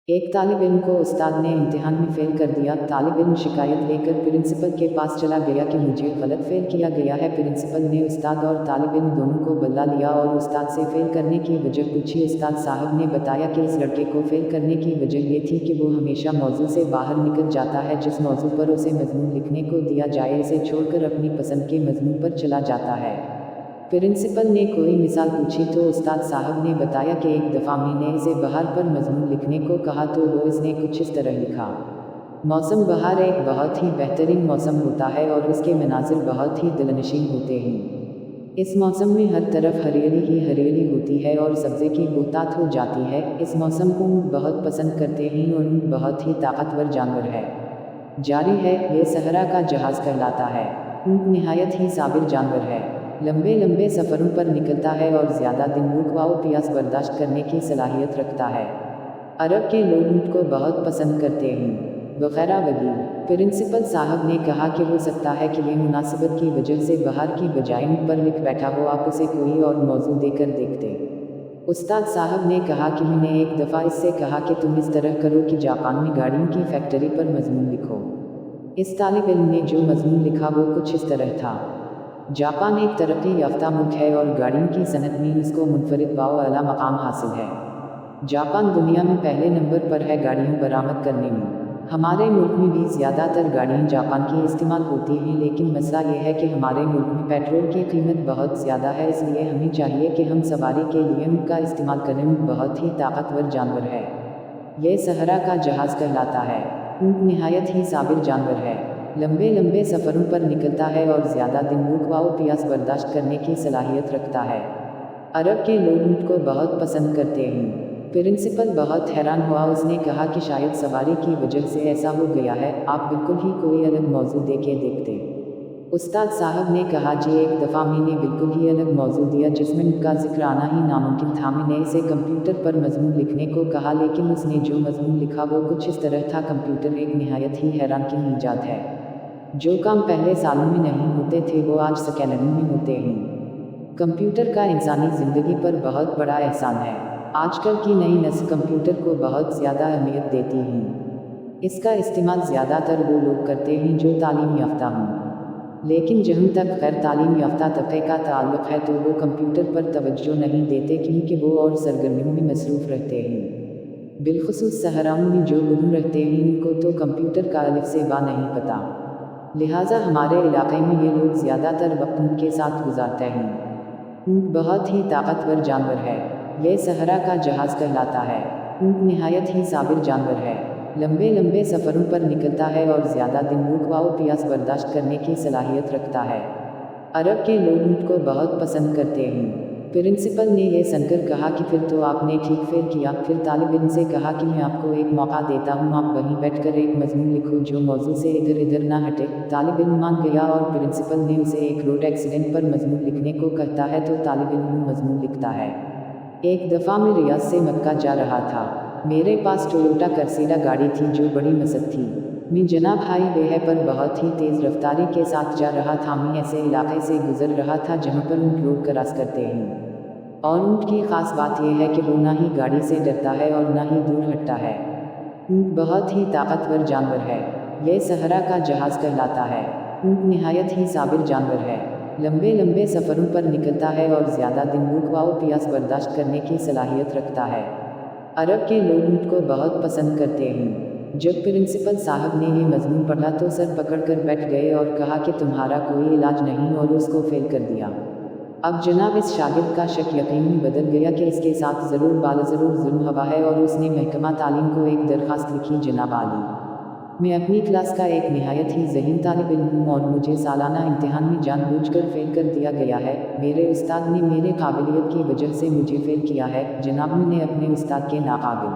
एक तालिब इल्म को उस्ताद ने इम्तिहान में फ़ेल कर दिया। तालिब इल्म शिकायत लेकर प्रिंसिपल के पास चला गया कि मुझे गलत फ़ेल किया गया है। प्रिंसिपल ने उस्ताद और तालिब इल्म दोनों को बुला लिया और उस्ताद से फ़ेल करने की वजह पूछी। उस्ताद साहब ने बताया कि इस लड़के को फ़ेल करने की वजह ये थी कि वो हमेशा मौजू से बाहर निकल जाता है। जिस मौजू पर उसे मज़मून लिखने को दिया जाए इसे छोड़कर अपनी पसंद के मज़मून पर चला जाता है। प्रिंसिपल ने कोई मिसाल पूछी तो उस्ताद साहब ने बताया कि एक दफ़ा मैंने इसे बहार पर मज़मून लिखने को कहा तो वो इसने कुछ इस तरह लिखा। मौसम बहार एक बहुत ही बेहतरीन मौसम होता है और इसके मनाज़िर बहुत ही दिलनशीन होते हैं। इस मौसम में हर तरफ हरियाली ही हरियाली होती है और सब्ज़े की बहुतात हो जाती है। इस मौसम को ऊँट बहुत पसंद करते हैं और ऊँट बहुत ही ताकतवर जानवर है। जारी है, ये सहरा का जहाज़ कहलाता है। ऊँट निहायत ही साबिर जानवर है। लंबे लंबे सफ़रों पर निकलता है और ज़्यादा दिन भूख व प्यास बर्दाश्त करने की सलाहियत रखता है। अरब के लोग ऊँट को बहुत पसंद करते हैं वगैरह वगैरह। प्रिंसिपल साहब ने कहा कि हो सकता है कि ये मुनासिबत की वजह से बाहर की बजाय ऊँट पर लिख बैठा हो, आप उसे कोई और मौजू देकर देखते। उस्ताद साहब ने कहा कि मैंने एक दफ़ा इससे कहा कि तुम इस तरह करो कि जापान में गाड़ियों की फैक्ट्री पर मज़मून लिखो। इस तालिब इल्म ने जो मज़मून लिखा वो कुछ इस तरह था। जापान एक तरक्की याफ्ता मुल्क है और गाड़ियों की सनत में इसको मुनफरिद व आला मकाम हासिल है। जापान दुनिया में पहले नंबर पर है गाड़ियों बरामद करने में। हमारे मुल्क में भी ज़्यादातर गाड़ियाँ जापान की इस्तेमाल होती हैं, लेकिन मसला ये है कि हमारे मुल्क में पेट्रोल की कीमत बहुत ज़्यादा है, इसलिए हमें चाहिए कि हम सवारी के लिए ऊँट का इस्तेमाल करें। ऊँट बहुत ही ताकतवर जानवर है। यह सहरा का जहाज़ कहलाता है। ऊँट निहायत ही साबिर जानवर है। लंबे लंबे सफ़रों पर निकलता है और ज़्यादा दिन भूख व प्यास बर्दाश्त करने की सलाहियत रखता है। अरब के लोग ऊँट को बहुत पसंद करते हैं। प्रिंसिपल बहुत हैरान हुआ। उसने कहा कि शायद सवारी की वजह से ऐसा हो गया है, आप बिल्कुल ही कोई अलग मौजू दे के देखते। उस्ताद साहब ने कहा जी, एक दफ़ा मैंने बिल्कुल ही अलग मौजू दिया जिसमें उनका जिक्र आना ही नामुमकिन था। मैंने इसे कंप्यूटर पर मज़मून लिखने को कहा, लेकिन उसने जो मज़मून लिखा वो कुछ इस तरह था। कंप्यूटर एक निहायत ही हैरानकुन ईजाद है। जो काम पहले सालों में नहीं होते थे वो आज सेकंडों में होते हैं। कंप्यूटर का इंसानी ज़िंदगी पर बहुत बड़ा एहसान है। आजकल की नई नस्ल कंप्यूटर को बहुत ज़्यादा अहमियत देती है। इसका इस्तेमाल ज़्यादातर वो लोग करते हैं जो तालीम याफ्ता हों, लेकिन जहाँ तक गैर तालीम याफ्ता तबके का ताल्लुक़ है तो वो कंप्यूटर पर तवज्जो नहीं देते, क्योंकि वो और सरगर्मियों में मसरूफ़ रहते हैं। बिलखुसूस सहराओं में जो लोग रहते हैं उनको तो कंप्यूटर का अलिफ से बा नहीं पता, लिहाजा हमारे इलाके में ये लोग ज़्यादातर वक्त ऊँट के साथ गुजारते हैं। ऊँट बहुत ही ताकतवर जानवर है। यह सहरा का जहाज़ कहलाता है। ऊँट निहायत ही साबिर जानवर है। लंबे लंबे सफ़रों पर निकलता है और ज़्यादा दिन भूख व प्यास बर्दाश्त करने की सलाहियत रखता है। अरब के लोग ऊँट को बहुत पसंद करते हैं। प्रिंसिपल ने यह सुनकर कहा कि फिर तो आपने ठीक फेल किया। फिर तालिब इल्म से कहा कि मैं आपको एक मौका देता हूँ, आप वहीं बैठकर एक मज़मून लिखो जो मौजू से इधर इधर ना हटे। तालिब इल्म मान गया और प्रिंसिपल ने उसे एक रोड एक्सीडेंट पर मज़मून लिखने को कहता है तो तालिब इल्म मज़मून लिखता है। एक दफ़ा मैं रियाद से मक्का जा रहा था। मेरे पास टोयोटा कर्सीडा गाड़ी थी जो बड़ी मसत थी। मैं जनाब हाईवे है पर बहुत ही तेज़ रफ्तारी के साथ जा रहा था। मैं ऐसे इलाके से गुजर रहा था जहाँ पर ऊँट रोड क्रॉस करते हैं, और ऊँट की ख़ास बात यह है कि वो ना ही गाड़ी से डरता है और ना ही दूर हटता है। ऊँट बहुत ही ताकतवर जानवर है। यह सहरा का जहाज़ कहलाता है। ऊँट निहायत ही साबिर जानवर है। लंबे लंबे सफ़रों पर निकलता है और ज़्यादा दिन भूख व प्यास बर्दाश्त करने की सलाहियत रखता है। अरब के लोग ऊँट को बहुत पसंद करते हैं। जब प्रिंसिपल साहब ने ये मज़मून पढ़ा तो सर पकड़कर बैठ गए और कहा कि तुम्हारा कोई इलाज नहीं, और उसको फेल कर दिया। अब जनाब इस शागिर्द का शक यकीन में बदल गया कि इसके साथ ज़रूर बालज़रूर जुल्म हुआ है, और उसने महकमा तालीम को एक दरख्वास्त लिखी, जनाब आली, मैं अपनी क्लास का एक निहायत ही ज़हीन तालिब इल्म हूँ और मुझे सालाना इम्तिहान में जानबूझकर फ़ेल कर दिया गया है। मेरे उस्ताद ने मेरे काबिलियत की वजह से मुझे फ़ेल किया है। जनाब मैंने अपने उस्ताद के नाकाबिल